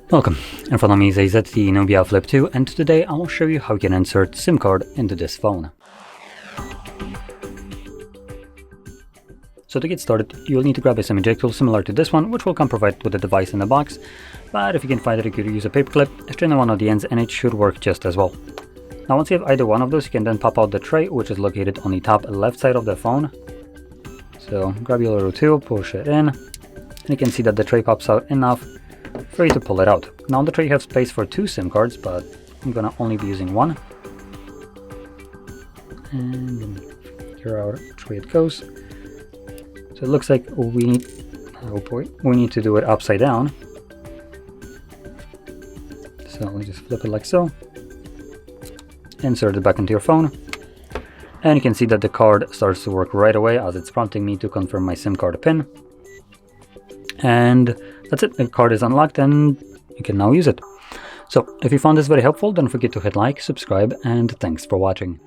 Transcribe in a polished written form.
Welcome, in front of me is a ZTE Nubia Flip 2, and today I will show you how you can insert SIM card into this phone. So to get started, you'll need to grab a SIM eject tool similar to this one, which will come provided with the device in the box, but if you can find it, you could use a paperclip, strain one of the ends, and it should work just as well. Now once you have either one of those, you can then pop out the tray, which is located on the top left side of the phone. So grab your little tool, push it in, and you can see that the tray pops out enough for you to pull it out. Now on the tray you have space for 2 SIM cards, but I'm gonna only be using one. And figure out which way it goes. So it looks like we need to do it upside down. So we just flip it like so. Insert it back into your phone. And you can see that the card starts to work right away as it's prompting me to confirm my SIM card PIN. And that's it, the card is unlocked and you can now use it. So if you found this very helpful, don't forget to hit like, subscribe, and thanks for watching.